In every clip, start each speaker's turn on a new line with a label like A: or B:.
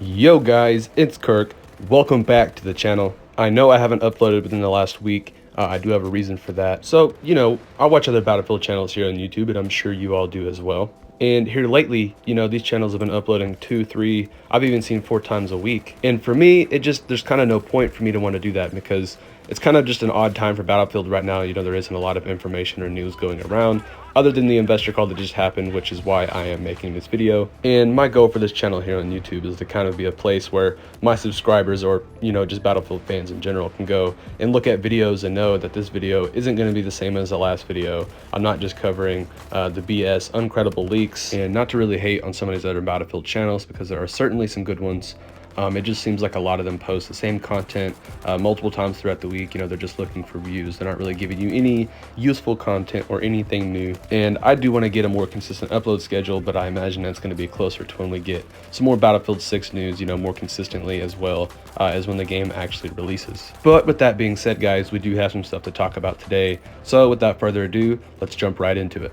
A: Yo guys, it's Kirk. Welcome back to the channel. I know I haven't uploaded within the last week. I do have a reason for that. So, I watch other Battlefield channels here on YouTube, and I'm sure you all do as well. And here lately, these channels have been uploading 2, 3, I've even seen 4 times a week. And for me, there's kind of no point for me to want to do that because it's kind of just an odd time for Battlefield right now. There isn't a lot of information or news going around other than the investor call that just happened, which is why I am making this video. And my goal for this channel here on YouTube is to kind of be a place where my subscribers or, just Battlefield fans in general can go and look at videos and know that this video isn't going to be the same as the last video. I'm not just covering the BS, uncredible leaks, and not to really hate on some of these other Battlefield channels because there are certainly some good ones. It just seems like a lot of them post the same content multiple times throughout the week. They're just looking for views. They're not really giving you any useful content or anything new. And I do want to get a more consistent upload schedule, but I imagine that's going to be closer to when we get some more Battlefield 6 news, more consistently as well as when the game actually releases. But with that being said, guys, we do have some stuff to talk about today. So without further ado, let's jump right into it.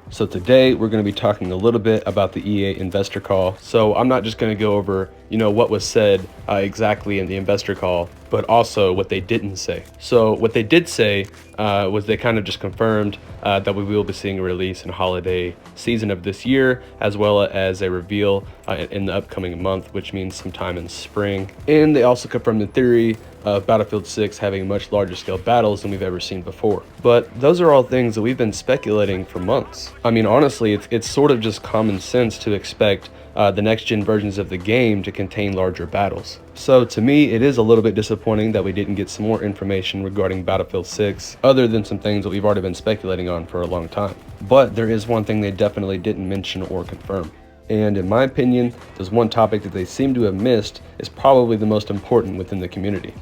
A: So today we're going to be talking a little bit about the EA investor call. So I'm not just going to go over, what was said exactly in the investor call, but also what they didn't say. So what they did say was they kind of just confirmed that we will be seeing a release in holiday season of this year, as well as a reveal in the upcoming month, which means sometime in spring. And they also confirmed the theory of Battlefield 6 having much larger scale battles than we've ever seen before. But those are all things that we've been speculating for months. I mean, honestly, it's sort of just common sense to expect the next gen versions of the game to contain larger battles. So to me, it is a little bit disappointing that we didn't get some more information regarding Battlefield 6, other than some things that we've already been speculating on for a long time. But there is one thing they definitely didn't mention or confirm. And in my opinion, there's one topic that they seem to have missed is probably the most important within the community.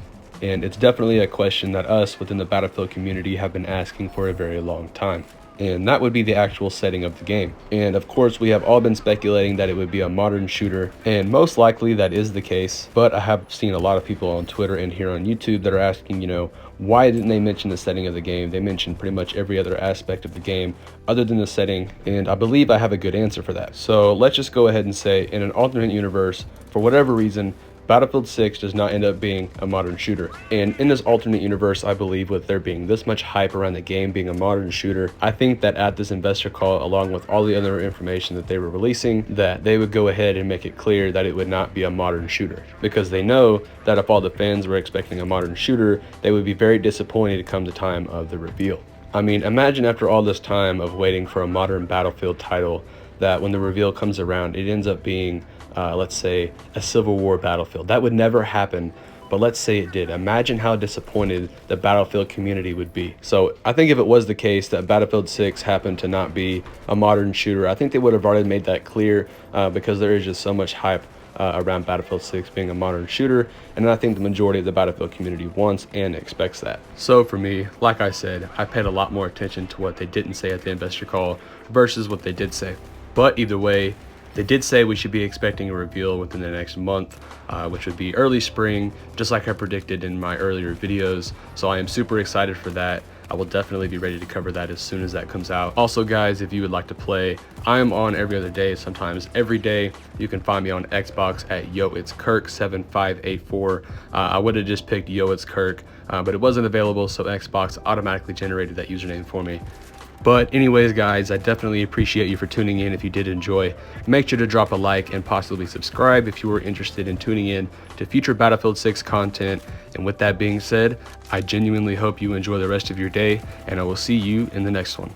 A: And it's definitely a question that us within the Battlefield community have been asking for a very long time. And that would be the actual setting of the game. And of course, we have all been speculating that it would be a modern shooter, and most likely that is the case. But I have seen a lot of people on Twitter and here on YouTube that are asking, why didn't they mention the setting of the game? They mentioned pretty much every other aspect of the game other than the setting, and I believe I have a good answer for that. So let's just go ahead and say, in an alternate universe, for whatever reason, Battlefield 6 does not end up being a modern shooter. And in this alternate universe, I believe with there being this much hype around the game being a modern shooter, I think that at this investor call, along with all the other information that they were releasing, that they would go ahead and make it clear that it would not be a modern shooter. Because they know that if all the fans were expecting a modern shooter, they would be very disappointed come the time of the reveal. I mean, imagine after all this time of waiting for a modern Battlefield title, that when the reveal comes around, it ends up being let's say a Civil War Battlefield. That would never happen, but let's say it did. Imagine how disappointed the Battlefield community would be. So I think if it was the case that Battlefield 6 happened to not be a modern shooter, I think they would have already made that clear because there is just so much hype around Battlefield 6 being a modern shooter, and I think the majority of the Battlefield community wants and expects that. So for me, like I said, I paid a lot more attention to what they didn't say at the investor call versus what they did say. But either way, they did say we should be expecting a reveal within the next month, which would be early spring, just like I predicted in my earlier videos. So I am super excited for that. I will definitely be ready to cover that as soon as that comes out. Also, guys, if you would like to play, I am on every other day, sometimes every day. You can find me on Xbox at YoIt'sKirk7584. I would have just picked YoIt'sKirk, but it wasn't available, so Xbox automatically generated that username for me. But anyways, guys, I definitely appreciate you for tuning in if you did enjoy. Make sure to drop a like and possibly subscribe if you were interested in tuning in to future Battlefield 6 content. And with that being said, I genuinely hope you enjoy the rest of your day, and I will see you in the next one.